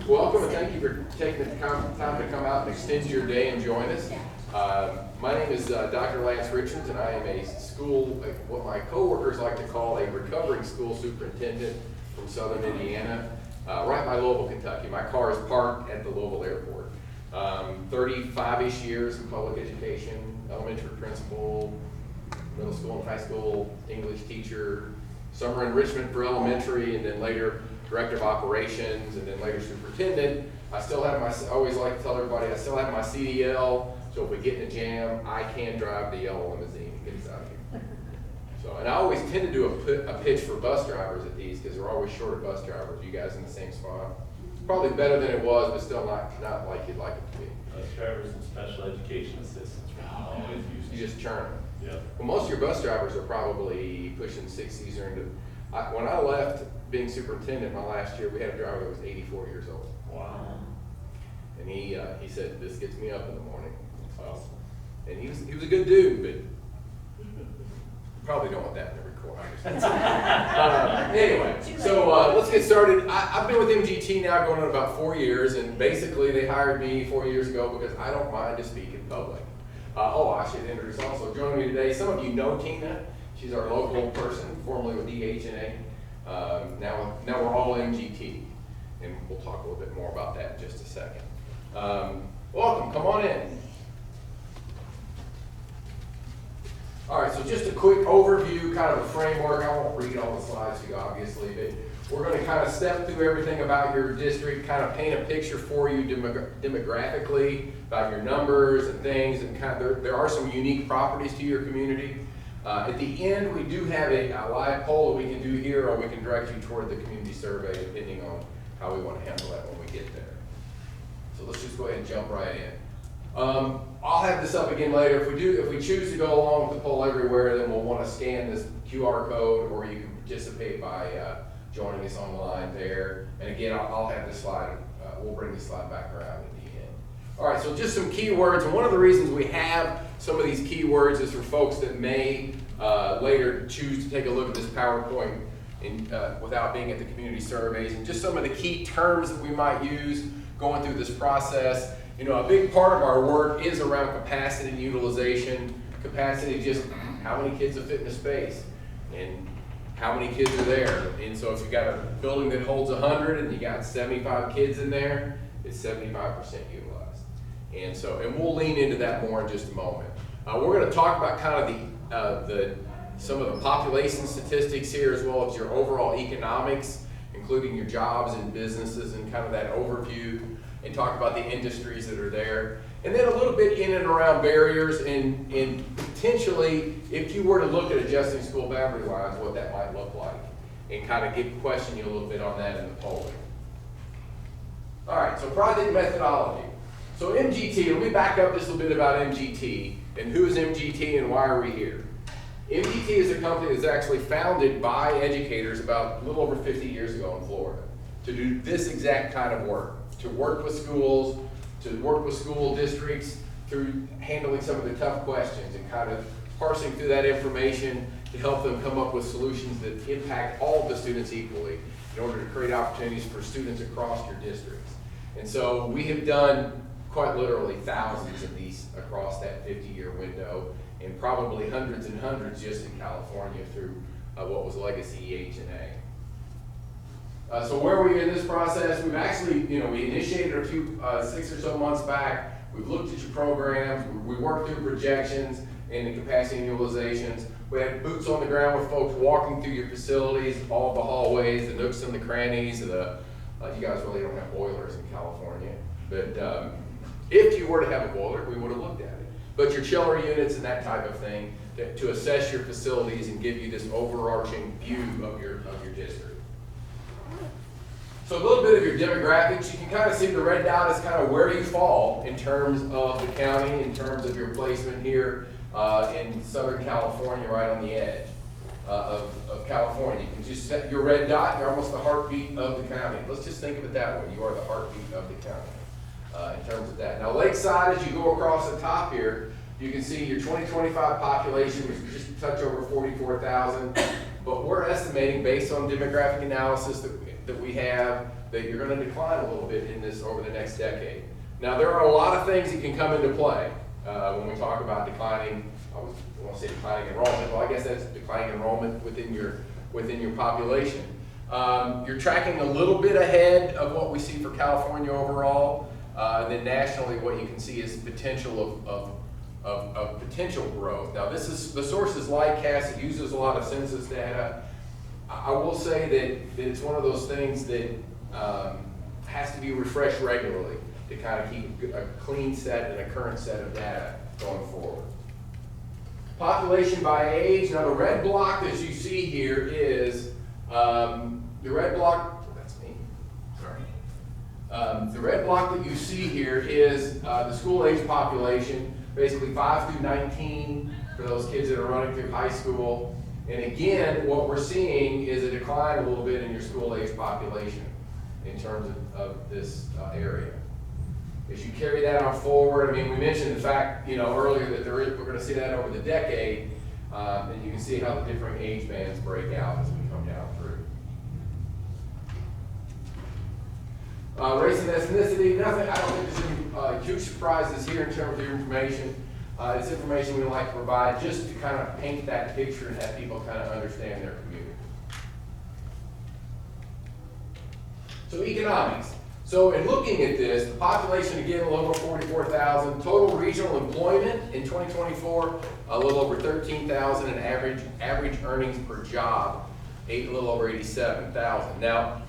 Welcome and thank you for taking the time to come out and extend your day and join us. My name is Dr. Lance Richards, and I am a school, what my coworkers like to call a recovering school superintendent from Southern Indiana, right by Louisville, Kentucky. My car is parked at the Louisville Airport. 35-ish years in public education, elementary principal, middle school and high school English teacher, summer enrichment for elementary, and then later director of operations, and then later superintendent. I still have my, I always like to tell everybody, I still have my CDL, so if we get in a jam, I can drive the yellow limousine and get us out of here. So, and I always tend to do a pitch for bus drivers at these, because they're always short of bus drivers. You guys in the same spot? Probably better than it was, but still not like you'd like it to be. Bus drivers and special education assistants. Always used. You just churn them. Yep. Well, most of your bus drivers are probably pushing 60s or into. When I left being superintendent my last year, we had a driver that was 84 years old. Wow. And he said, "This gets me up in the morning." And he was a good dude, but you probably don't want that in the recording. Anyway, so let's get started. I've been with MGT now going on about 4 years, and basically they hired me 4 years ago because I don't mind to speak in public. I should introduce also joining me today. Some of you know Tina. She's our local person, formerly with DHNA. Now we're all MGT, and we'll talk a little bit more about that in just a second. Welcome, come on in. All right, so just a quick overview, kind of a framework. I won't read all the slides to you, obviously, but we're going to kind of step through everything about your district, kind of paint a picture for you demographically about your numbers and things, and kind of there are some unique properties to your community. At the end, we do have a live poll that we can do here, or we can direct you toward the community survey, depending on how we want to handle that when we get there. So let's just go ahead and jump right in. I'll have this up again later. If we choose to go along with the poll everywhere, then we'll want to scan this QR code, or you can participate by joining us online there. And again, I'll have this slide. We'll bring this slide back around at the end. All right, so just some keywords, and one of the reasons we have some of these keywords is for folks that may later choose to take a look at this PowerPoint without being at the community surveys, and just some of the key terms that we might use going through this process. You know, a big part of our work is around capacity and utilization. Capacity is just how many kids will fit in a space, and how many kids are there. And so if you got a building that holds 100 and you got 75 kids in there, it's 75% utilized. And we'll lean into that more in just a moment. We're going to talk about kind of some of the population statistics here, as well as your overall economics, including your jobs and businesses, and kind of that overview, and talk about the industries that are there. And then a little bit in and around barriers, and potentially, if you were to look at adjusting school boundary lines, what that might look like, and kind of question you a little bit on that in the polling. All right, so project methodology. So MGT, let me back up just a little bit about MGT, and who is MGT and why are we here? MGT is a company that's actually founded by educators about a little over 50 years ago in Florida to do this exact kind of work, to work with schools, to work with school districts through handling some of the tough questions and kind of parsing through that information to help them come up with solutions that impact all of the students equally in order to create opportunities for students across your districts. And so we have done quite literally thousands of these across that 50-year window, and probably hundreds and hundreds just in California through what was Legacy EH&A. So where are we in this process? We've actually, we initiated a few 6 or so months back. We've looked at your programs. We worked through projections and the capacity and utilizations. We had boots on the ground with folks walking through your facilities, all the hallways, the nooks and the crannies. You guys really don't have boilers in California, but if you were to have a boiler, we would have looked at it. But your chiller units and that type of thing to assess your facilities and give you this overarching view of your district. So a little bit of your demographics. You can kind of see the red dot is kind of where you fall in terms of the county, in terms of your placement here in Southern California, right on the edge of California. You can just set your red dot, you're almost the heartbeat of the county. Let's just think of it that way. You are the heartbeat of the county. In terms of that. Now Lakeside, as you go across the top here, you can see your 2025 population, which is just a touch over 44,000, but we're estimating based on demographic analysis that we have that you're gonna decline a little bit in this over the next decade. Now, there are a lot of things that can come into play when we talk about declining, I won't say declining enrollment, well, I guess that's declining enrollment within your population. You're tracking a little bit ahead of what we see for California overall, and then nationally, what you can see is potential of potential growth. Now, this is the source is LICAS. It uses a lot of census data. I will say that it's one of those things that has to be refreshed regularly to kind of keep a clean set and a current set of data going forward. Population by age. Now, the red block that you see here is the red block. That's me. Sorry. The red block that you see here is the school age population, basically 5 through 19 for those kids that are running through high school. And again, what we're seeing is a decline a little bit in your school age population in terms of this area. As you carry that on forward, I mean, we mentioned the fact, earlier that we're going to see that over the decade, and you can see how the different age bands break out as we come down through. Race and ethnicity, nothing, I don't think there's any huge surprises here in terms of information. It's information we like to provide just to kind of paint that picture and have people kind of understand their community. So economics. So in looking at this, the population again a little over 44,000, total regional employment in 2024 a little over 13,000, and average earnings per job a little over 87,000. Now,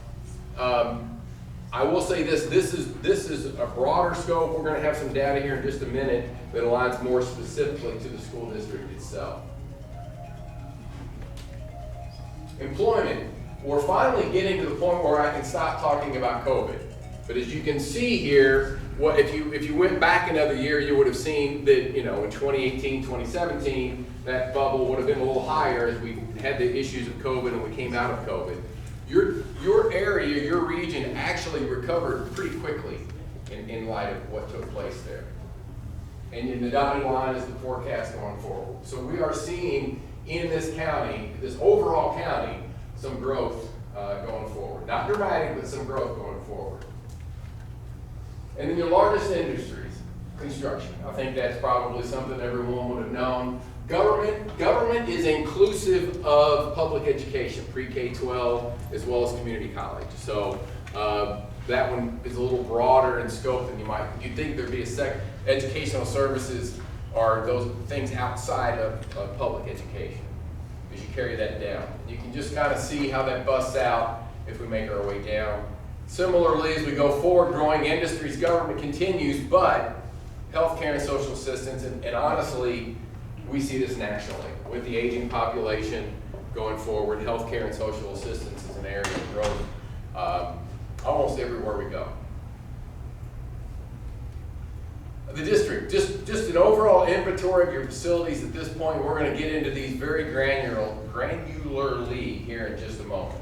I will say this is a broader scope. We're going to have some data here in just a minute that aligns more specifically to the school district itself. Employment. We're finally getting to the point where I can stop talking about COVID. But as you can see here, if you went back another year, you would have seen that, in 2018, 2017, that bubble would have been a little higher as we had the issues of COVID and we came out of COVID. Your area, your region actually recovered pretty quickly in light of what took place there. And in the dotted line is the forecast going forward. So we are seeing in this county, this overall county, some growth going forward. Not dramatic, but some growth going forward. And then your largest industries, construction. I think that's probably something everyone would have known. Government is inclusive of public education, pre-K-12, as well as community college. So that one is a little broader in scope than you'd think there'd be educational services are those things outside of public education, as you carry that down. You can just kind of see how that busts out if we make our way down. Similarly, as we go forward, growing industries, government continues, but healthcare and social assistance, and honestly, we see this nationally. With the aging population going forward, healthcare and social assistance is an area of growth almost everywhere we go. The district, just an overall inventory of your facilities at this point. We're going to get into these very granularly here in just a moment.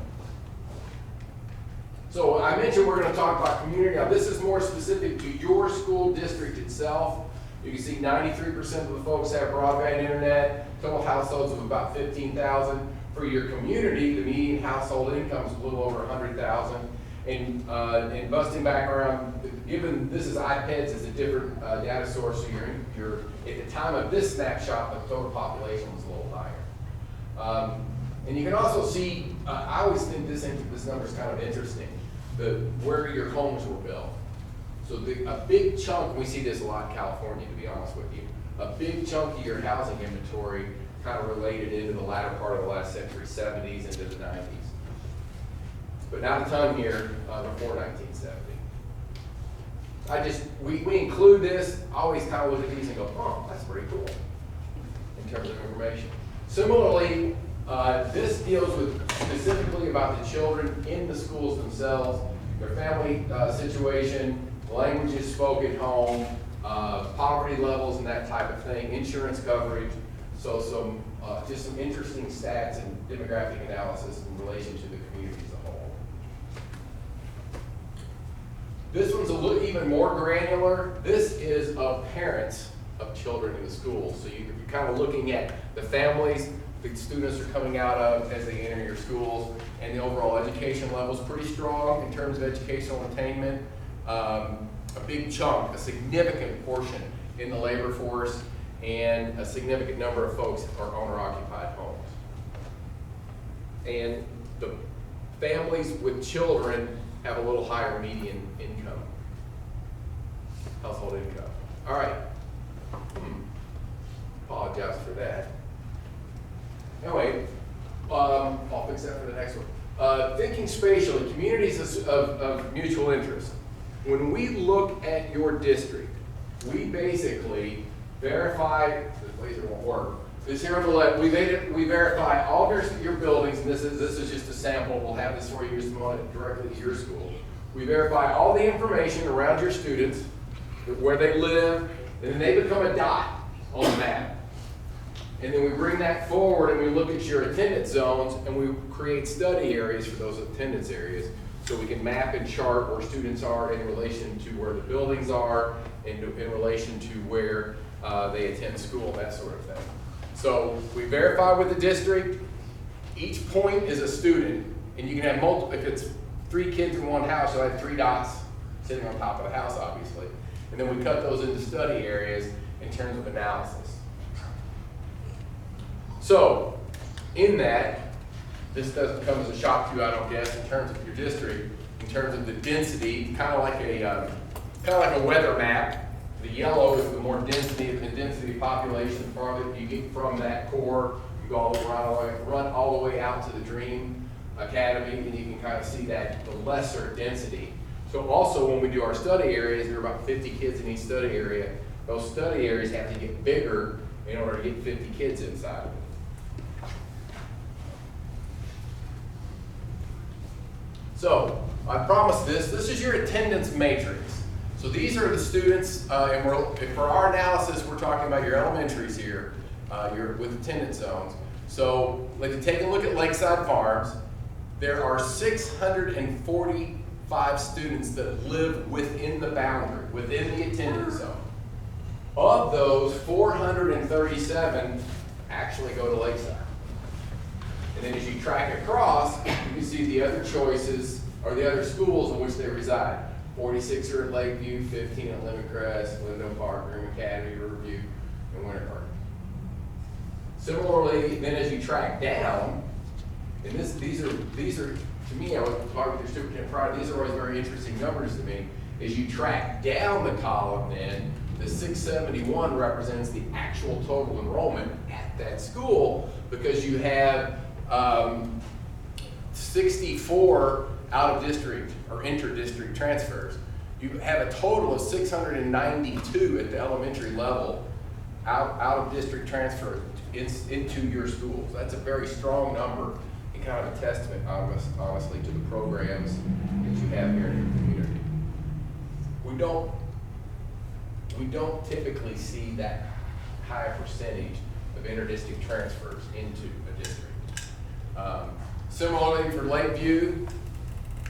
So I mentioned we're going to talk about community. Now this is more specific to your school district itself. You can see 93% of the folks have broadband internet, total households of about 15,000. For your community, the median household income is a little over 100,000. And busting back around, given this is IPEDS as a different data source, so you're at the time of this snapshot, the total population was a little higher. And you can also see, I always think this number is kind of interesting, where your homes were built. So a big chunk, we see this a lot in California, to be honest with you, a big chunk of your housing inventory kind of related into the latter part of the last century, 70s into the 90s. But not a ton here before 1970. We include this, I always kind of look at these and go, oh, that's pretty cool in terms of information. Similarly, this deals with specifically about the children in the schools themselves, their family situation, languages spoken at home, poverty levels and that type of thing, insurance coverage. So just some interesting stats and demographic analysis in relation to the community as a whole. This one's a little even more granular. This is of parents of children in the schools. So you're kind of looking at the families the students are coming out of as they enter your schools, and the overall education level is pretty strong in terms of educational attainment. A big chunk, a significant portion in the labor force, and a significant number of folks are owner-occupied homes. And the families with children have a little higher median income, household income. All right. Apologize for that. Anyway, I'll fix that for the next one. Thinking spatially, communities of mutual interest. When we look at your district, we basically verify, the laser won't work, this here on the left, we verify all of your buildings, and this is just a sample, we'll have this for you just a moment directly to your school. We verify all the information around your students, where they live, and then they become a dot on the map. And then we bring that forward and we look at your attendance zones and we create study areas for those attendance areas so we can map and chart where students are in relation to where the buildings are and in relation to where they attend school, that sort of thing. So we verify with the district, each point is a student, and you can have multiple, if it's 3 kids in one house, you'll have 3 dots sitting on top of the house, obviously. And then we cut those into study areas in terms of analysis. So, in that, this doesn't come as a shock to you, I don't guess, in terms of your district, in terms of the density, kind of like a weather map. The yellow is the more density of population. The farther you get from that core, you go run all the way out to the Dream Academy, and you can kind of see that the lesser density. So also when we do our study areas, there are about 50 kids in each study area. Those study areas have to get bigger in order to get 50 kids inside of it. So, I promised this is your attendance matrix. So these are the students, and for our analysis, we're talking about your elementaries here, with attendance zones. So, like, take a look at Lakeside Farms. There are 645 students that live within the boundary, within the attendance zone. Of those, 437 actually go to Lakeside. And then as you track across, you can see the other choices, or the other schools in which they reside. 46 are at Lakeview, 15 at Lemon Crest, Lindo Park, Dream Academy, Riverview, and Winter Park. Similarly, then as you track down, and these are to me, I would talk with your Superintendent Friday, these are always very interesting numbers to me. As you track down the column then, the 671 represents the actual total enrollment at that school, because you have 64 out-of-district or inter-district transfers. You have a total of 692 at the elementary level out-of-district transfer into your schools. That's a very strong number and kind of a testament, honestly, to the programs that you have here in your community. We don't typically see that high percentage of inter-district transfers into a district. Similarly for Lakeview,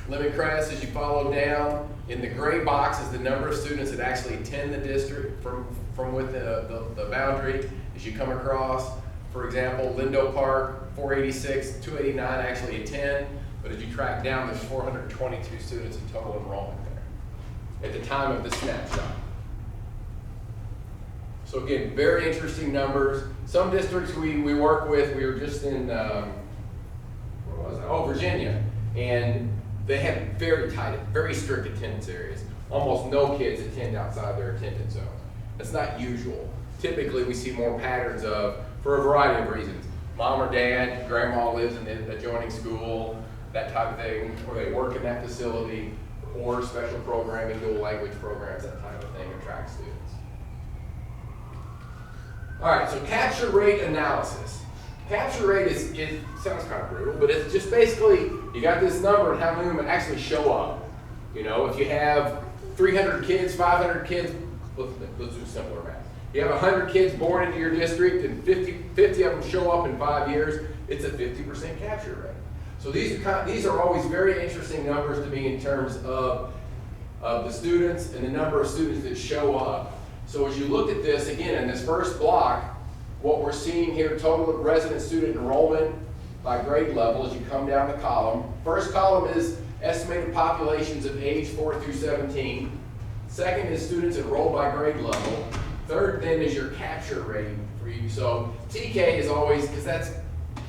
Lemon Crest, as you follow down, in the gray box is the number of students that actually attend the district from within the boundary. As you come across, for example, Lindo Park, 486, 289 actually attend, but as you track down, there's 422 students in total enrollment there at the time of the snapshot. So again, very interesting numbers. Some districts we work with, we were just in, where was I? Oh, Virginia, and they have very tight, very strict attendance areas. Almost no kids attend outside their attendance zone. That's not usual. Typically, we see more patterns of, for a variety of reasons. Mom or dad, grandma lives in the adjoining school, that type of thing, or they work in that facility, or special programming, dual language programs, that type of thing attract students. All right, so capture rate analysis. Capture rate it sounds kind of brutal, but it's just basically, you got this number and how many of them actually show up. You know, if you have 300 kids, 500 kids, let's do simpler math. You have 100 kids born into your district and 50 of them show up in 5 years, it's a 50% capture rate. So these are always very interesting numbers to me in terms of the students and the number of students that show up. So as you look at this, again, in this first block, what we're seeing here, total resident student enrollment by grade level as you come down the column. First column is estimated populations of age 4 through 17. Second is students enrolled by grade level. Third then is your capture rate for you. So TK is always, because that's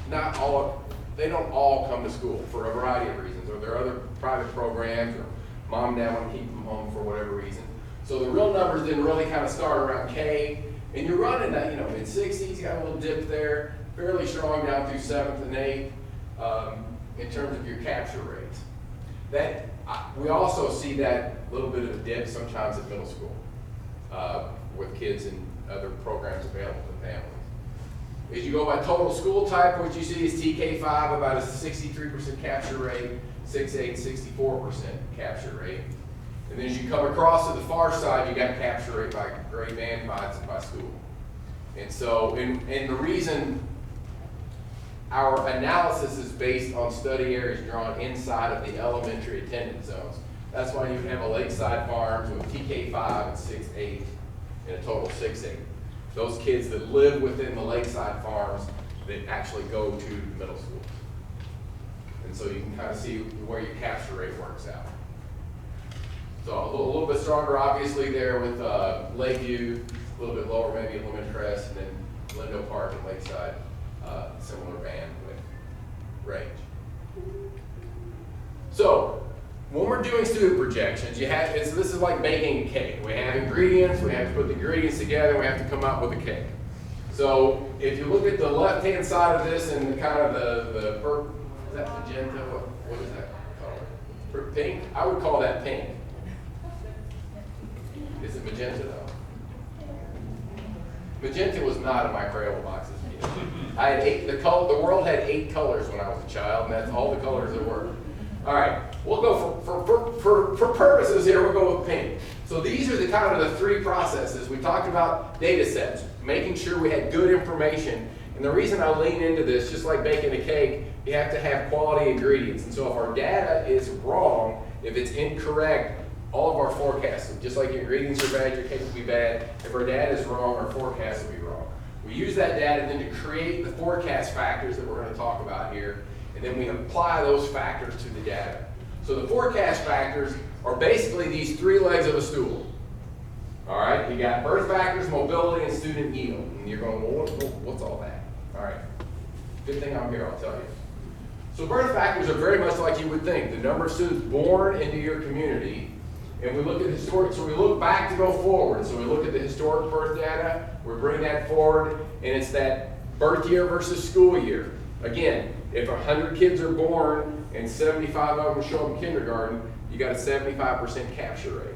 not all, they don't all come to school for a variety of reasons, or there are other private programs, or mom and dad want to keep them home for whatever reason. So the real numbers then really kind of start around K, and you're running that, you know, mid-60s, got a little dip there, fairly strong down through 7th and 8th in terms of your capture rates. We also see that little bit of a dip sometimes at middle school with kids and other programs available to families. As you go by total school type, what you see is TK5 about a 63% capture rate, 6-8, 64% capture rate. And then as you come across to the far side, you got capture rate by grade band by school. And so, and the reason our analysis is based on study areas drawn inside of the elementary attendance zones. That's why you have a Lakeside Farms with TK5 and 6-8 and a total 6-8. Those kids that live within the Lakeside Farms that actually go to the middle school. And so you can kind of see where your capture rate works out. So a little bit stronger, obviously, there with Lakeview, a little bit lower maybe at Lemon Crest, and then Lindo Park and Lakeside, similar band with range. So when we're doing student projections, this is like baking a cake. We have ingredients, we have to put the ingredients together, we have to come up with a cake. So if you look at the left-hand side of this and kind of the is that magenta? What is that color? Pink? I would call that pink. Is it magenta though? Magenta was not in my Crayola boxes. I had the world had 8 colors when I was a child, and that's all the colors there were. All right, we'll go for purposes here, we'll go with pink. So these are the kind of the 3 processes. We talked about data sets, making sure we had good information. And the reason I lean into this, just like baking a cake, you have to have quality ingredients. And so if our data is wrong, if it's incorrect, all of our forecasts, just like your ingredients are bad, your cake will be bad. If our data is wrong, our forecast will be wrong. We use that data then to create the forecast factors that we're going to talk about here, and then we apply those factors to the data. So the forecast factors are basically these 3 legs of a stool. All right, you got birth factors, mobility, and student yield. And you're going, well, what's all that? All right, good thing I'm here, I'll tell you. So birth factors are very much like you would think. The number of students born into your community. And we look at historic, so we look back to go forward. So we look at the historic birth data, we bring that forward, and it's that birth year versus school year. Again, if 100 kids are born and 75 of them show up in kindergarten, you got a 75% capture rate.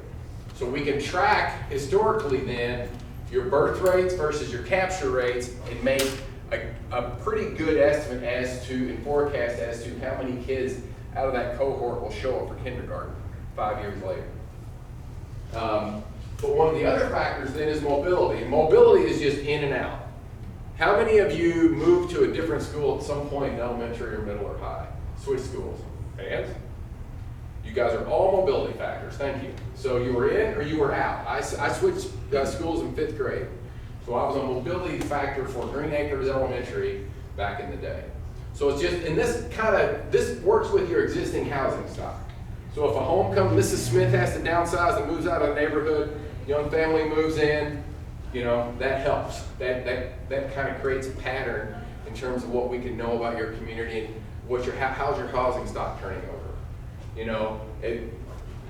So we can track historically then your birth rates versus your capture rates and make a pretty good estimate as to, and forecast as to how many kids out of that cohort will show up for kindergarten 5 years later. But one of the other factors then is mobility. And mobility is just in and out. How many of you moved to a different school at some point in elementary or middle or high? Switch schools. Hands? You guys are all mobility factors, thank you. So you were in or you were out. I switched schools in 5th grade. So I was a mobility factor for Green Acres Elementary back in the day. So it's just, and this works with your existing housing stock. So if a home comes, Mrs. Smith has to downsize and moves out of the neighborhood, young family moves in, you know, that helps. That kind of creates a pattern in terms of what we can know about your community and how's your housing stock turning over. You know,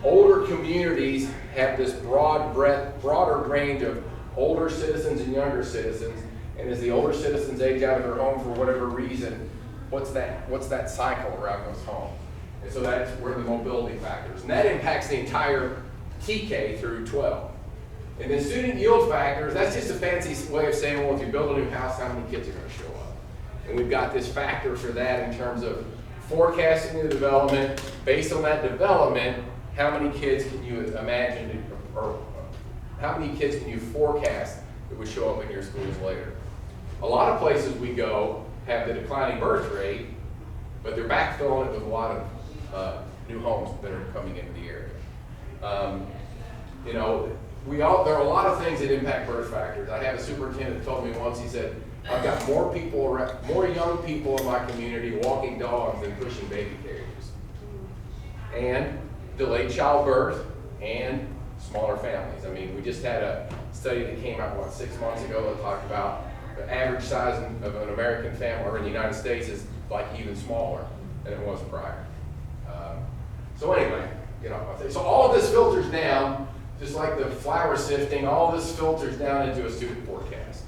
older communities have this broader range of older citizens and younger citizens, and as the older citizens age out of their home for whatever reason, what's that cycle around those homes? And so that's where the mobility factors, and that impacts the entire TK through 12. And then student yield factors, that's just a fancy way of saying, well, if you build a new house, how many kids are going to show up? And we've got this factor for that in terms of forecasting the development. Based on that development, how many kids can you imagine, or how many kids can you forecast that would show up in your schools later? A lot of places we go have the declining birth rate, but they're backfilling it with a lot of new homes that are coming into the area. You know, there are a lot of things that impact birth factors. I had a superintendent that told me once, he said, I've got more people around, more young people in my community walking dogs than pushing baby carriages. And delayed childbirth and smaller families. I mean, we just had a study that came out, 6 months ago that talked about the average size of an American family, or in the United States, is like even smaller than it was prior. So anyway, so all of this filters down, just like the flour sifting, all this filters down into a student forecast.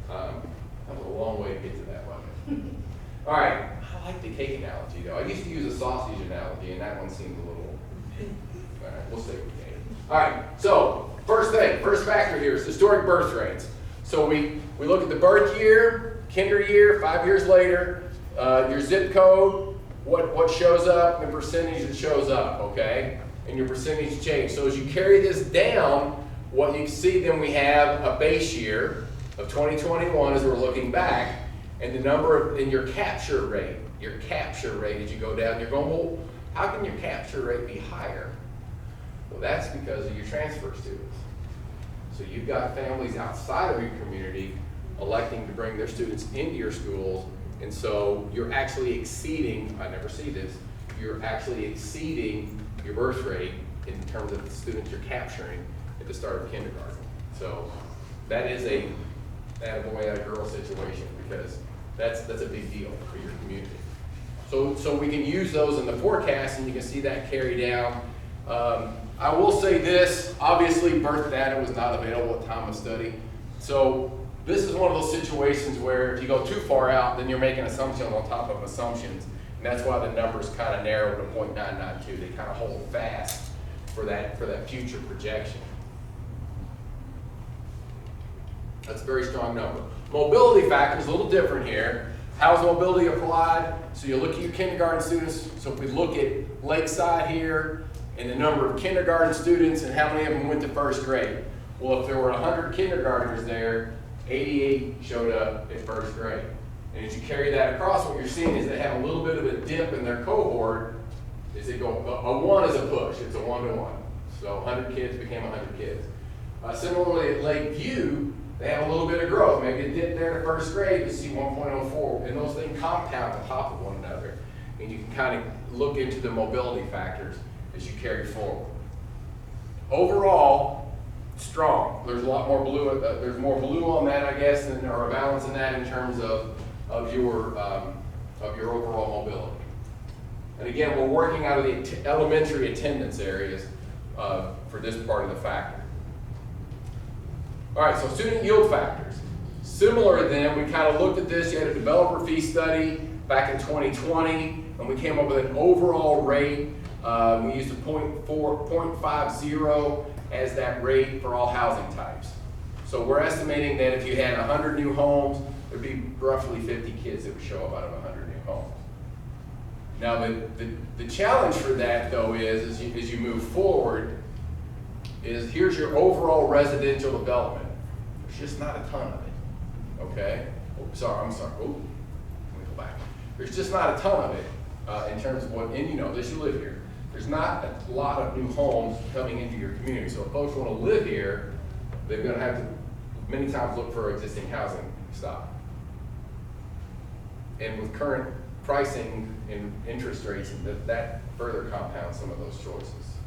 That was a long way to get to that one. All right, I like the cake analogy though. I used to use a sausage analogy, and that one seemed a little, all right, we'll stick with cake. All right, so first factor here is historic birth rates. So we look at the birth year, kinder year, 5 years later, your zip code, what shows up, the percentage that shows up, okay? And your percentage change. So as you carry this down, what you see then we have a base year of 2021 as we're looking back, and the number in your capture rate as you go down, you're going, well, how can your capture rate be higher? Well, that's because of your transfer students. So you've got families outside of your community electing to bring their students into your schools, and so you're actually exceeding, I never see this, you're actually exceeding your birth rate in terms of the students you're capturing at the start of kindergarten. So that is a boy, a girl situation, because that's a big deal for your community. So we can use those in the forecast, and you can see that carry down. I will say this, obviously birth data was not available at time of study. So this is one of those situations where if you go too far out, then you're making assumptions on top of assumptions. And that's why the numbers kind of narrow to 0.992. They kind of hold fast for that future projection. That's a very strong number. Mobility factor is a little different here. How's mobility applied? So you look at your kindergarten students. So if we look at Lakeside here, and the number of kindergarten students and how many of them went to first grade. Well, if there were 100 kindergartners there, 88 showed up at first grade. And as you carry that across, what you're seeing is they have a little bit of a dip in their cohort. As they go, a 1 is a push, it's a 1-to-1. So 100 kids became 100 kids. Similarly at Lakeview, they have a little bit of growth. Maybe a dip there to first grade, you see 1.04, and those things compound on top of one another. And you can kind of look into the mobility factors as you carry forward. Overall, strong. There's a lot more blue, there's more blue on that, I guess, or a balance in that in terms of your overall mobility. And again, we're working out of the elementary attendance areas for this part of the factor. All right, so student yield factors. Similar then, we kind of looked at this. You had a developer fee study back in 2020, and we came up with an overall rate. We used a 0.50 as that rate for all housing types. So we're estimating that if you had 100 new homes, there'd be roughly 50 kids that would show up out of 100 new homes. Now the challenge for that though is, as you move forward, is here's your overall residential development. There's just not a ton of it, okay? Oh, I'm sorry, oh, let me go back. There's just not a ton of it in terms of what, and you know this, you live here. There's not a lot of new homes coming into your community. So if folks want to live here, they're going to have to many times look for existing housing stock. And with current pricing and interest rates, that further compounds some of those choices.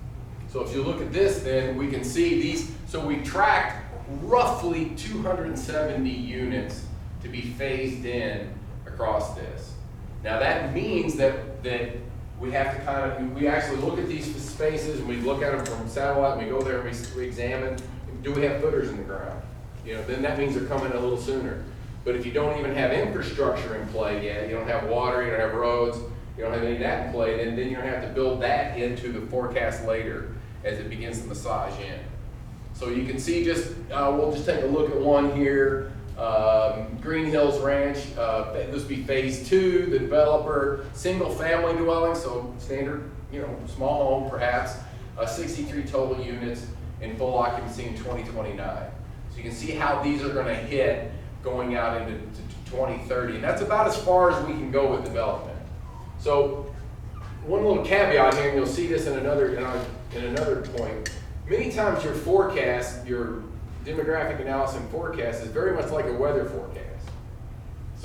So if you look at this, then we can see these. So we tracked roughly 270 units to be phased in across this. Now that means that we have to we actually look at these spaces and we look at them from satellite and we go there and we examine, do we have footers in the ground? You know, then that means they're coming a little sooner. But if you don't even have infrastructure in play yet, you don't have water, you don't have roads, you don't have any of that in play, then you're gonna have to build that into the forecast later as it begins to massage in. So you can see we'll just take a look at one here. Green Hills Ranch, this would be phase 2, the developer, single family dwelling, so standard, small home perhaps, 63 total units in full occupancy in 2029. So you can see how these are going to hit going out into 2030, and that's about as far as we can go with development. So one little caveat here, and you'll see this in another point. Many times your forecast, your demographic analysis and forecast is very much like a weather forecast.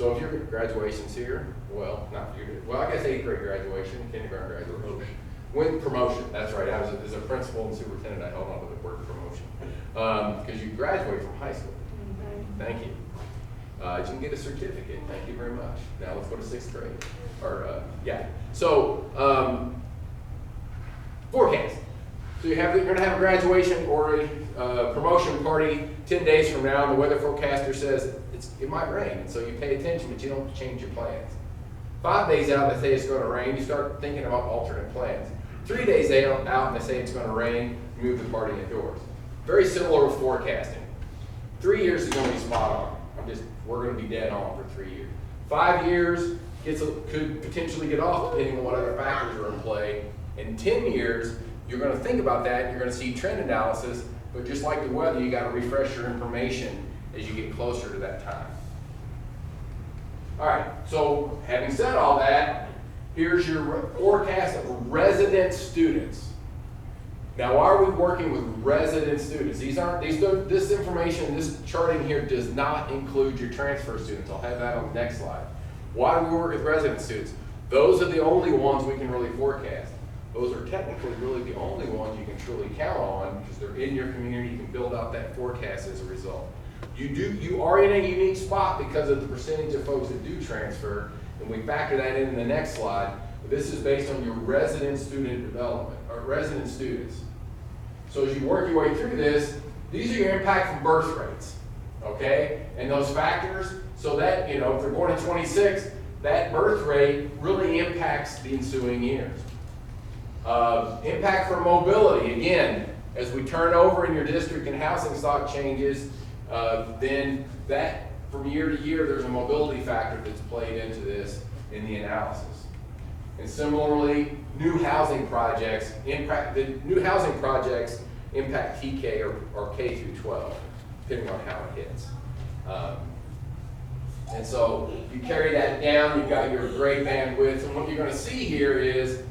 So if your graduation's here, well, not your, well, I guess 8th grade graduation, kindergarten graduation. When promotion, that's right, I was, as a principal and superintendent, I held on to the word promotion. Because you graduate from high school. Thank you. You can get a certificate, thank you very much. Now let's go to 6th grade, or, yeah. So, forecast. So you're gonna have a graduation or a promotion party 10 days from now, and the weather forecaster says it might rain, and so you pay attention, but you don't change your plans. 5 days out, they say it's gonna rain, you start thinking about alternate plans. 3 days out, and they say it's gonna rain, move the party indoors. Very similar with forecasting. 3 years is gonna be spot on. We're gonna be dead on for 3 years. 5 years could potentially get off depending on what other factors are in play. In 10 years, you're gonna think about that, you're gonna see trend analysis, but just like the weather, you gotta refresh your information as you get closer to that time. All right, so having said all that, here's your forecast of resident students. Now, why are we working with resident students? This information, this charting here does not include your transfer students. I'll have that on the next slide. Why do we work with resident students? Those are the only ones we can really forecast. Those are technically really the only ones you can truly count on because they're in your community. You can build out that forecast as a result. You are in a unique spot because of the percentage of folks that do transfer, and we factor that in the next slide. But this is based on your resident student development, or resident students. So as you work your way through this, these are your impact from birth rates, okay? And those factors, so that, if they're born in 26, that birth rate really impacts the ensuing years. Impact from mobility, again, as we turn over in your district and housing stock changes, then that from year to year, there's a mobility factor that's played into this in the analysis. And similarly, new housing projects impact TK or K through 12, depending on how it hits. And so you carry that down, you've got your grade bandwidth, and what you're going to see here is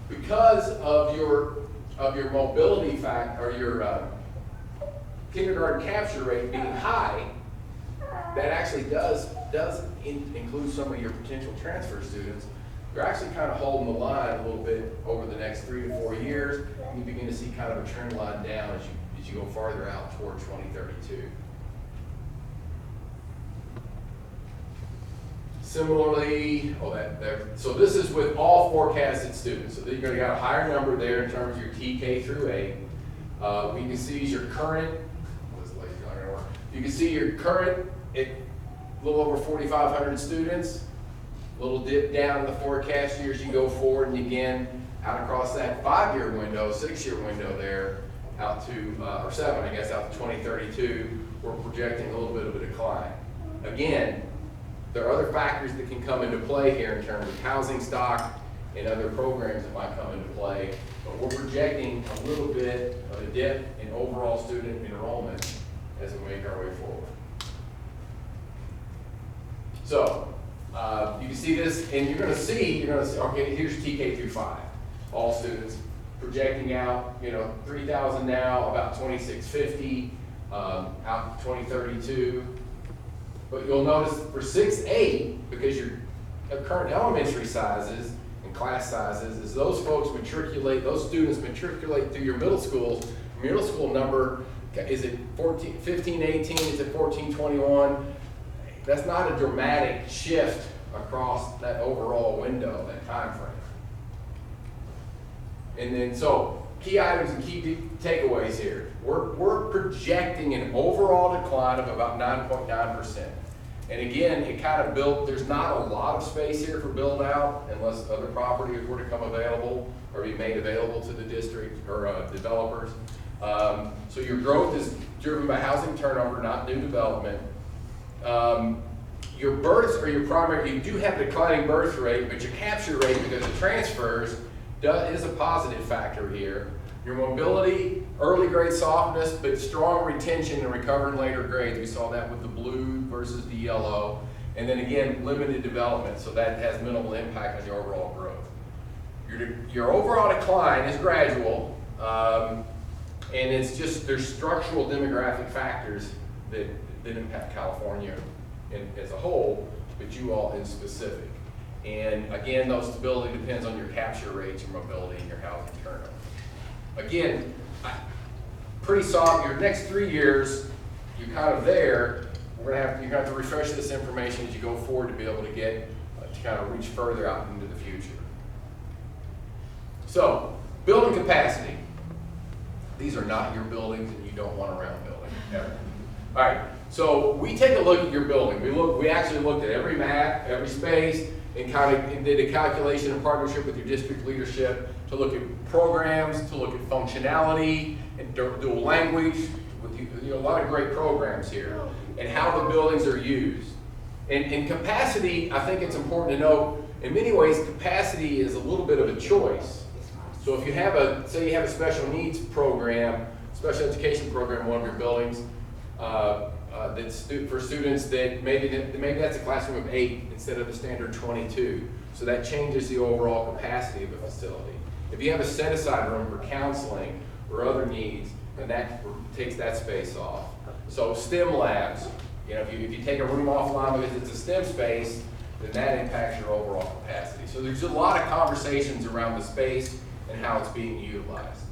because of your mobility factor, or your kindergarten capture rate being high, that actually does include some of your potential transfer students. You're actually kind of holding the line a little bit over the next 3 to 4 years, and you begin to see kind of a trend line down as you go farther out toward 2032. Similarly, so this is with all forecasted students. So you're going to get a higher number there in terms of your TK through 8. What you can see is your current, you can see your current at a little over 4,500 students. A little dip down in the forecast years you go forward, and again, out across that 5-year window, 6-year window there, out to, or 7, I guess, out to 2032, we're projecting a little bit of a decline. Again, there are other factors that can come into play here in terms of housing stock and other programs that might come into play, but we're projecting a little bit of a dip in overall student enrollment as we make our way forward. So, you can see this, and you're going to see, okay, here's TK through 5, all students, projecting out, 3,000 now, about 2,650, out to 2032. But you'll notice for 6-8, because your current elementary sizes and class sizes, is those students matriculate through your middle schools. Middle school number, is it 15, 18, is it 14, 21? That's not a dramatic shift across that overall window, that time frame. And then, so key items and key takeaways here. We're projecting an overall decline of about 9.9%. And again, it kind of there's not a lot of space here for build out unless other properties were to come available or be made available to the district or developers. So your growth is driven by housing turnover, not new development. Your births are your primary, you do have a declining birth rate, but your capture rate because of transfers is a positive factor here. Your mobility, early grade softness, but strong retention and recovering later grades. We saw that with the blue versus the yellow. And then again, limited development, so that has minimal impact on your overall growth. Your overall decline is gradual, and it's just, there's structural demographic factors that impact California as a whole, but you all in specific. And again, those stability depends on your capture rates, your mobility, and your housing turnover. Again, pretty solid. Your next 3 years, you're kind of there. You're gonna have to refresh this information as you go forward to be able to get to kind of reach further out into the future. So, building capacity. These are not your buildings, and you don't want around building ever. All right. So we take a look at your building. We actually looked at every map, every space, and did a calculation in partnership with your district leadership to look at programs, to look at functionality and dual language. With a lot of great programs here, and how the buildings are used. And capacity, I think it's important to know. In many ways, capacity is a little bit of a choice. So if you have say you have a special needs program, special education program in one of your buildings, that's for students that maybe that's a classroom of 8 instead of the standard 22. So that changes the overall capacity of the facility. If you have a set-aside room for counseling or other needs, then that takes that space off. So STEM labs, if you take a room offline because it's a STEM space, then that impacts your overall capacity. So there's a lot of conversations around the space and how it's being utilized.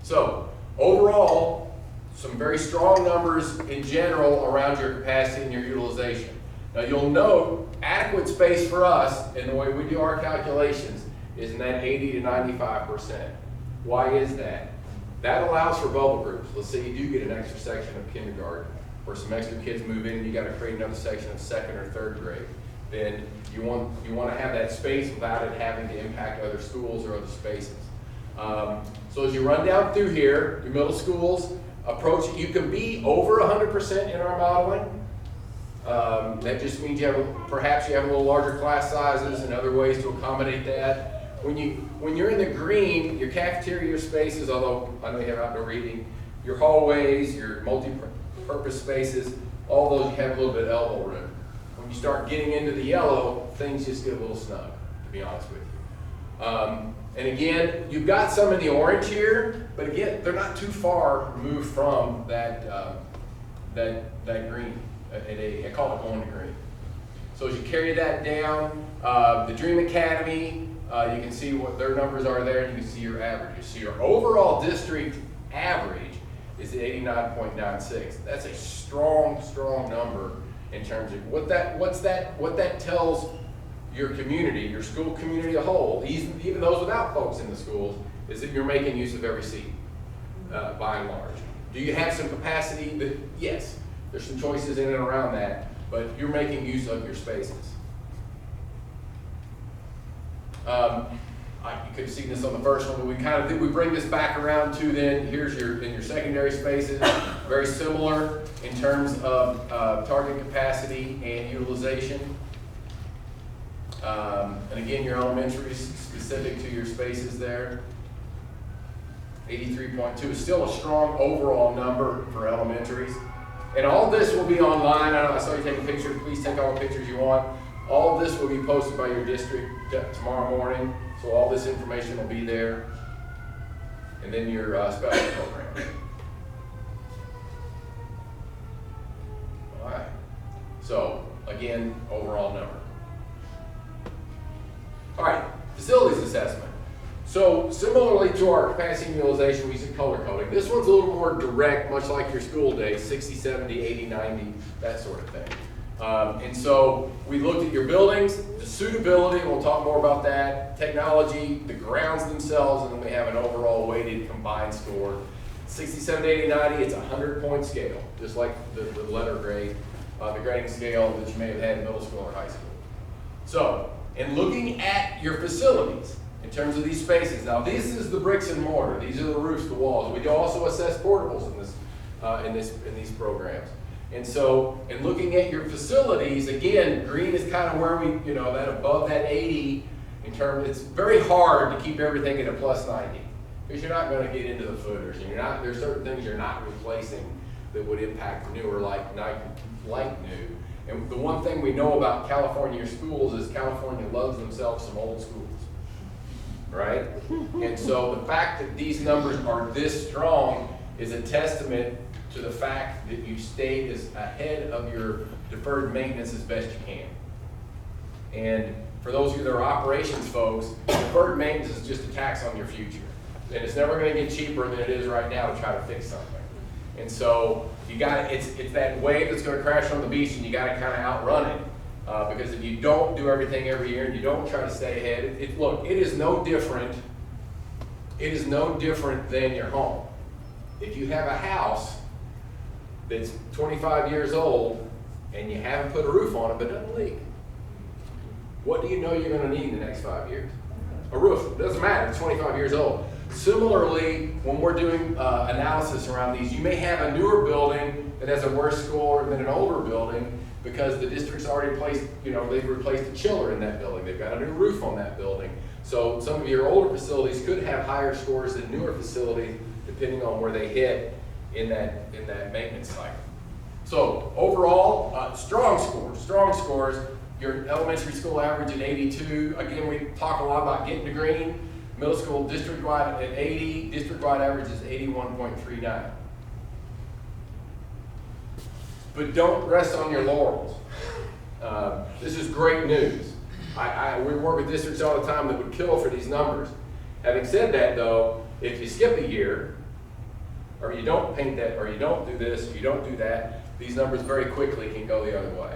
So overall, some very strong numbers in general around your capacity and your utilization. Now you'll note adequate space for us, and the way we do our calculations, is in that 80 to 95%. Why is that? That allows for bubble groups. Let's say you do get an extra section of kindergarten, or some extra kids move in and you got to create another section of 2nd or 3rd grade. Then you want to have that space without it having to impact other schools or other spaces. So as you run down through here, your middle schools approach, you can be over 100% in our modeling. That just means perhaps you have a little larger class sizes and other ways to accommodate that. When you're in the green, your cafeteria spaces, although I know you have outdoor eating, your hallways, your multi-purpose spaces, all those you have a little bit of elbow room. When you start getting into the yellow, things just get a little snug, to be honest with you. And again, you've got some in the orange here, but again, they're not too far removed from that green. I call it going to green. So as you carry that down, the Dream Academy, you can see what their numbers are there, and you can see your averages. So your overall district average is 89.96. That's a strong, strong number in terms of what that tells your community, your school community as a whole, even those without folks in the schools, is that you're making use of every seat, by and large. Do you have some capacity? Yes, there's some choices in and around that, but you're making use of your spaces. You could have seen this on the first one, but we bring this back around to then, here's in your secondary spaces, very similar in terms of target capacity and utilization. And again, your elementary is specific to your spaces there. 83.2 is still a strong overall number for elementaries. And all this will be online. I saw you take a picture. Please take all the pictures you want. All of this will be posted by your district tomorrow morning. So all this information will be there. And then your special program. All right. So again, overall number. All right, facilities assessment. So similarly to our capacity and utilization, we use color coding. This one's a little more direct, much like your school day, 60, 70, 80, 90, that sort of thing. And so we looked at your buildings, the suitability, and we'll talk more about that, technology, the grounds themselves, and then we have an overall weighted combined score. 60, 70, 80, 90, it's a 100-point scale, just like the letter grade, the grading scale that you may have had in middle school or high school. So, in looking at your facilities, in terms of these spaces, now this is the bricks and mortar, these are the roofs, the walls. We do also assess portables in these programs. And so, in looking at your facilities, again, green is kind of where we, that above that 80, it's very hard to keep everything at a plus 90, because you're not going to get into the footers, and there's certain things you're not replacing that would impact newer, like new. And the one thing we know about California schools is California loves themselves some old schools, right? And so the fact that these numbers are this strong is a testament to the fact that you stay as ahead of your deferred maintenance as best you can. And for those of you that are operations folks, deferred maintenance is just a tax on your future. And it's never gonna get cheaper than it is right now to try to fix something. And so you gotta, it's that wave that's gonna crash on the beach, and you gotta kinda outrun it. Because if you don't do everything every year and you don't try to stay ahead, look, it is no different than your home. If you have a house that's 25 years old and you haven't put a roof on it but it doesn't leak, what do you know you're gonna need in the next 5 years? A roof. It doesn't matter, it's 25 years old. Similarly, when we're doing analysis around these, you may have a newer building that has a worse score than an older building because the district's already placed, they've replaced the chiller in that building. They've got a new roof on that building. So some of your older facilities could have higher scores than newer facilities depending on where they hit in that maintenance cycle. So overall, strong scores. Your elementary school average at 82. Again, we talk a lot about getting to green. Middle school district-wide at 80. District-wide average is 81.39. But don't rest on your laurels. This is great news. We work with districts all the time that would kill for these numbers. Having said that though, if you skip a year, or you don't paint that, or you don't do this, or you don't do that, these numbers very quickly can go the other way.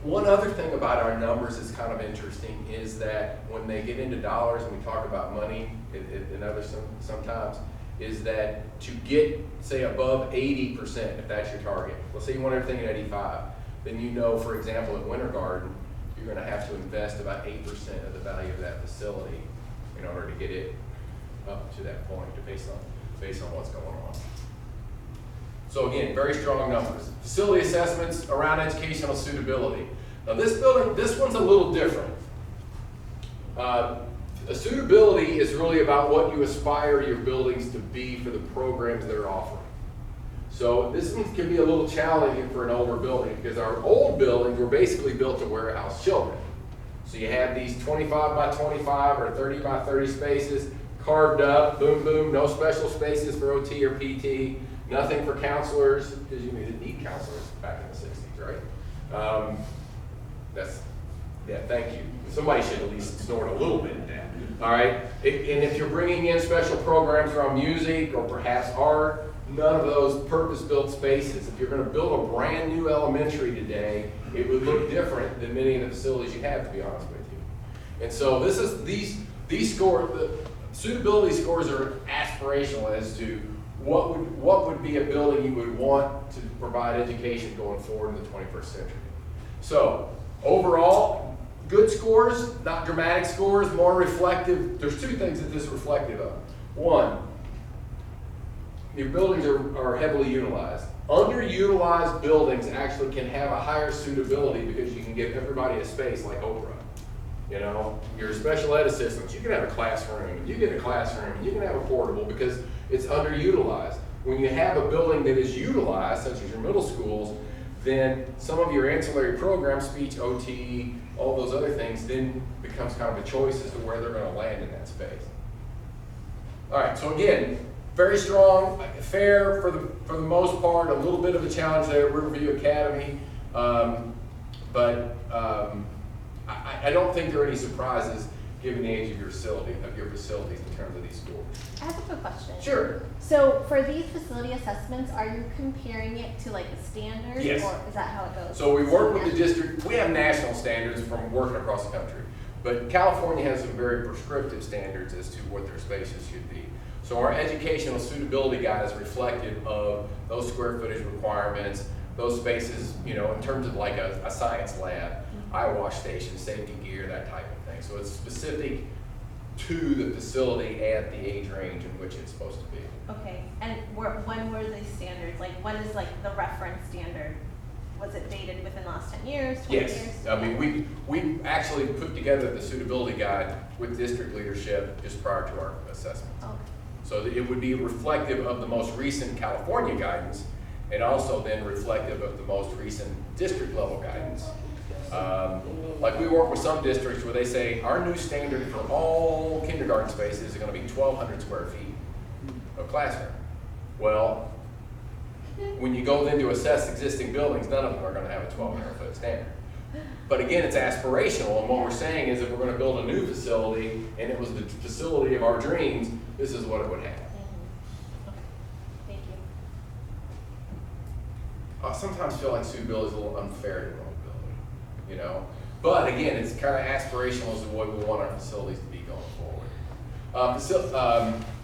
One other thing about our numbers that's kind of interesting is that when they get into dollars and we talk about money and others sometimes, is that to get, say, above 80%, if that's your target, let's say you want everything at 85, then you know, for example, at Winter Garden, you're going to have to invest about 8% of the value of that facility in order to get it up to that point, based on what's going on. So again, very strong numbers. Facility assessments around educational suitability. Now this one's a little different. Suitability is really about what you aspire your buildings to be for the programs they're offering. So this one can be a little challenging for an older building because our old buildings were basically built to warehouse children. So you have these 25 by 25 or 30 by 30 spaces carved up, boom, boom, no special spaces for OT or PT. Nothing for counselors, because you didn't need counselors back in the 60s, right? Thank you. Somebody should at least snort a little bit at that. All right? And if you're bringing in special programs around music or perhaps art, none of those purpose-built spaces. If you're going to build a brand new elementary today, it would look different than many of the facilities you have, to be honest with you. And so these scores, the suitability scores are aspirational as to what would be a building you would want to provide education going forward in the 21st century. So overall, good scores, not dramatic scores, more reflective. There's two things that this is reflective of. One, your buildings are heavily utilized. Underutilized buildings actually can have a higher suitability because you can give everybody a space like Oprah. Your special ed assistants, you can have a classroom, you get a classroom, you can have a portable because it's underutilized. When you have a building that is utilized, such as your middle schools, then some of your ancillary programs, speech, OT, all those other things, then becomes kind of a choice as to where they're going to land in that space. All right, so again, very strong, fair for the most part, a little bit of a challenge there at Riverview Academy, but I don't think there are any surprises given the age of your facilities in terms of these scores. I have a quick question. Sure. So for these facility assessments, are you comparing it to like a standard? Yes. Or is that how it goes? So we work with the district. We have national standards from working across the country, but California has some very prescriptive standards as to what their spaces should be. So our educational suitability guide is reflective of those square footage requirements, those spaces, in terms of like a science lab, eye wash station, safety gear, that type of thing. So it's specific to the facility and the age range in which it's supposed to be. Okay, and when were these standards? Like, what is like the reference standard? Was it dated within the last 10 years, 20 years? Yes, I mean, we actually put together the suitability guide with district leadership just prior to our assessment. Okay. So that it would be reflective of the most recent California guidance and also then reflective of the most recent district level guidance. Like we work with some districts where they say our new standard for all kindergarten spaces is going to be 1,200 square feet of classroom. Well, when you go then to assess existing buildings, none of them are gonna have a 1,200-foot standard. But again, it's aspirational, and what we're saying is if we're gonna build a new facility, and it was the facility of our dreams, this is what it would have. Okay, thank you. I sometimes feel like Sioux Bill is a little unfair to the old building, you know? But again, it's kind of aspirational as to what we want our facilities to be going forward.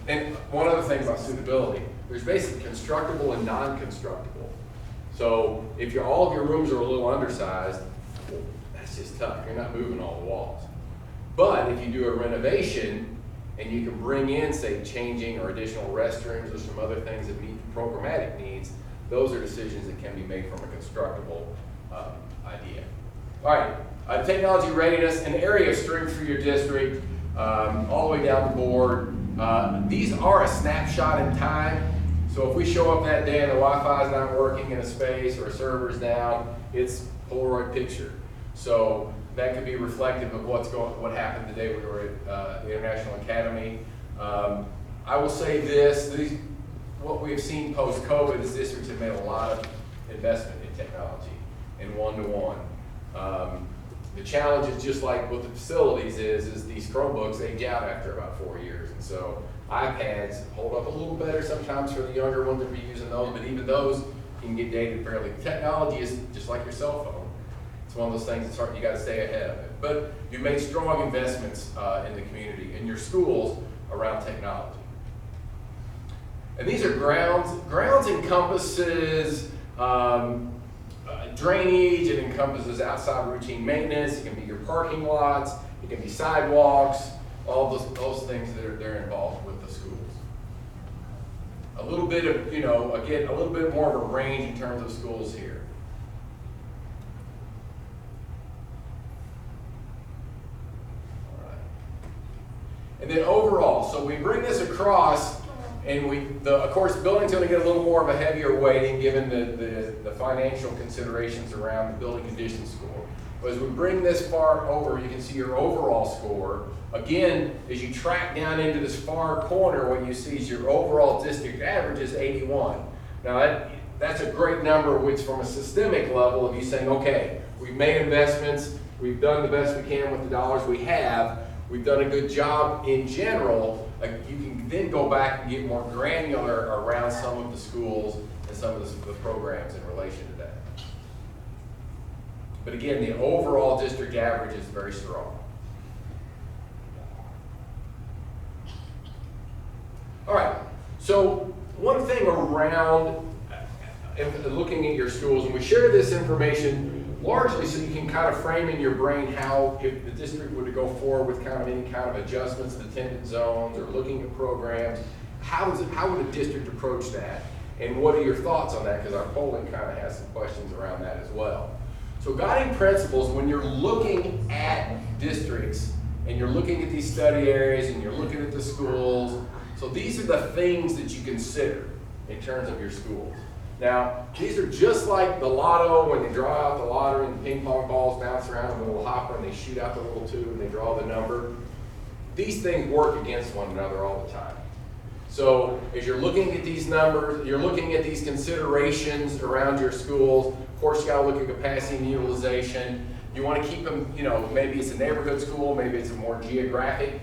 And one other thing about suitability, there's basically constructible and non-constructible. So if all of your rooms are a little undersized, well, that's just tough. You're not moving all the walls. But if you do a renovation and you can bring in, say, changing or additional restrooms or some other things that meet the programmatic needs, those are decisions that can be made from a constructible idea. All right, technology readiness, an area of strength for your district, all the way down the board. These are a snapshot in time. So if we show up that day and the Wi-Fi is not working in a space or a server's down, it's Polaroid picture. So that could be reflective of what happened the day we were at the International Academy. I will say this, what we have seen post-COVID is districts have made a lot of investment in technology and one-to-one. The challenge is just like with the facilities is these Chromebooks age out after about 4 years. And so iPads hold up a little better sometimes for the younger ones that are using those, but even those can get dated fairly. Technology is just like your cell phone. It's one of those things that's hard, you gotta stay ahead of it. But you made strong investments in the community, in your schools around technology. And these are grounds. Grounds encompasses drainage, it encompasses outside routine maintenance, it can be your parking lots, it can be sidewalks, all those things that they're involved with the schools. A little bit of, again, a little bit more of a range in terms of schools here. All right. And then overall, so we bring this across, and of course, building's going to get a little more of a heavier weighting given the financial considerations around the building condition score. But as we bring this far over, you can see your overall score. Again, as you track down into this far corner, what you see is your overall district average is 81. Now that's a great number, which from a systemic level of you saying, okay, we've made investments, we've done the best we can with the dollars we have, we've done a good job in general. You can then go back and get more granular around some of the schools and some of the programs in relation to that. But again, the overall district average is very strong. All right, so one thing around looking at your schools, and we share this information largely so you can kind of frame in your brain how, if the district were to go forward with kind of any kind of adjustments to attendance zones or looking at programs, how would a district approach that? And what are your thoughts on that? Because our polling kind of has some questions around that as well. So guiding principles, when you're looking at districts and you're looking at these study areas and you're looking at the schools, so these are the things that you consider in terms of your schools. Now, these are just like the lotto, when they draw out the lottery and the ping pong balls bounce around in a little hopper and they shoot out the little tube and they draw the number. These things work against one another all the time. So as you're looking at these numbers, you're looking at these considerations around your schools. Of course, you gotta look at capacity and utilization. You wanna keep them, maybe it's a neighborhood school, maybe it's a more geographic,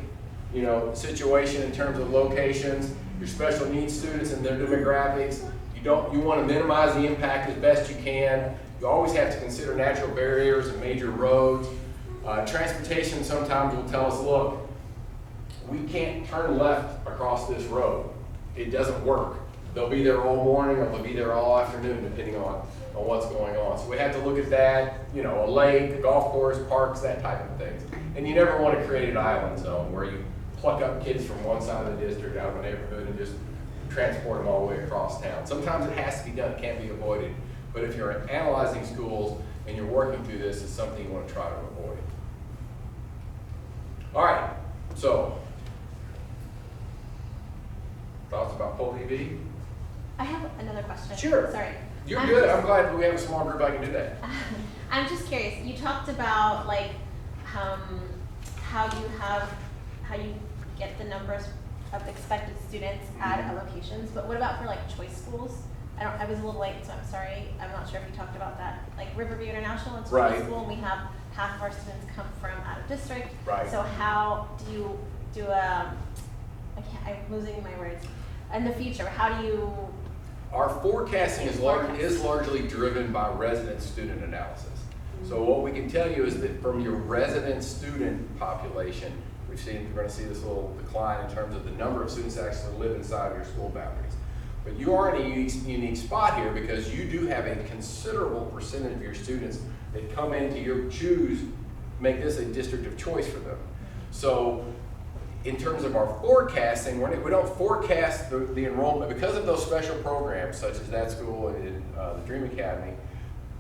situation in terms of locations, your special needs students and their demographics. You want to minimize the impact as best you can. You always have to consider natural barriers and major roads. Transportation sometimes will tell us, look, we can't turn left across this road. It doesn't work. They'll be there all morning or they'll be there all afternoon depending on what's going on. So we have to look at that, a lake, a golf course, parks, that type of things. And you never want to create an island zone where you pluck up kids from one side of the district out of a neighborhood and just transport them all the way across town. Sometimes it has to be done, it can't be avoided. But if you're analyzing schools and you're working through this, it's something you want to try to avoid. All right, so, thoughts about POLE-EV? I have another question. Sure. Sorry. You're good, I'm glad we have a small group I can do that. I'm just curious, you talked about how you get the numbers of expected students at locations, but what about for like choice schools? I was a little late, so I'm sorry, I'm not sure if you talked about that. Like Riverview International, it's a Right. choice school, and we have half of our students come from out of district. Right. So how do you do I'm losing my words. In the future, how do you, Our forecasting is Forecast. largely driven by resident student analysis. So what we can tell you is that from your resident student population, you're going to see this little decline in terms of the number of students that actually live inside of your school boundaries. But you are in a unique spot here because you do have a considerable percentage of your students that come into make this a district of choice for them. So in terms of our forecasting, we don't forecast the enrollment because of those special programs such as that school and the Dream Academy.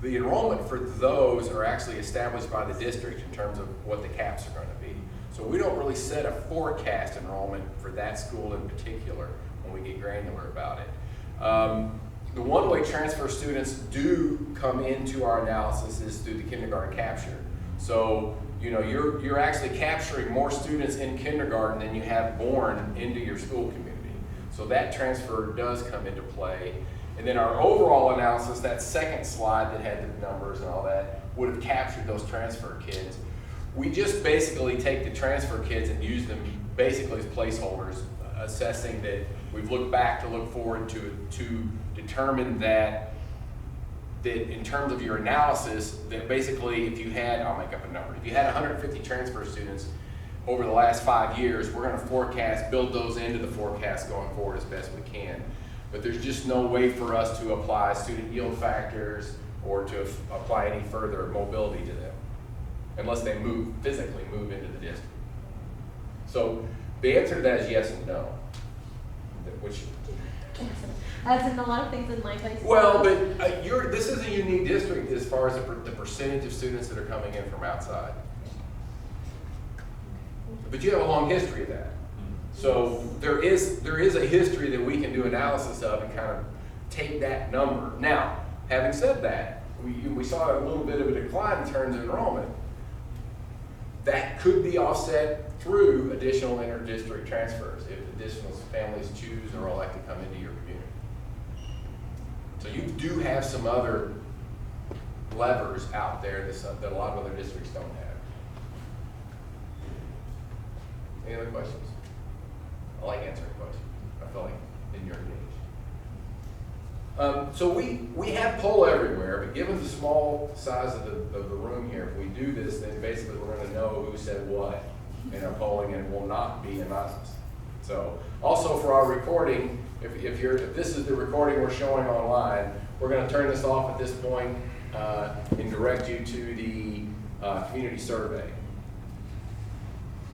The enrollment for those are actually established by the district in terms of what the caps are going to be. So we don't really set a forecast enrollment for that school in particular when we get granular about it. The one-way transfer students do come into our analysis is through the kindergarten capture. So you're actually capturing more students in kindergarten than you have born into your school community. So that transfer does come into play. And then our overall analysis, that second slide that had the numbers and all that, would have captured those transfer kids. We just basically take the transfer kids and use them basically as placeholders, assessing that we've looked back to look forward to determine that in terms of your analysis, that basically if you had, I'll make up a number, if you had 150 transfer students over the last 5 years, we're going to build those into the forecast going forward as best we can. But there's just no way for us to apply student yield factors or to apply any further mobility to them unless they physically move into the district. So the answer to that is yes and no. as in a lot of things in my place? Well, but this is a unique district as far as the percentage of students that are coming in from outside. But you have a long history of that. So there is a history that we can do analysis of and kind of take that number. Now, having said that, we saw a little bit of a decline in terms of enrollment. That could be offset through additional inter-district transfers if additional families choose or elect to come into your community. So you do have some other levers out there that a lot of other districts don't have. Any other questions? I like answering questions. I feel like in your engaged. So we have poll everywhere, but given the small size of the room here, if we do this, then basically we're going to know who said what in our polling, and it will not be anonymous. So also for our recording, if this is the recording we're showing online, we're going to turn this off at this point and direct you to the community survey.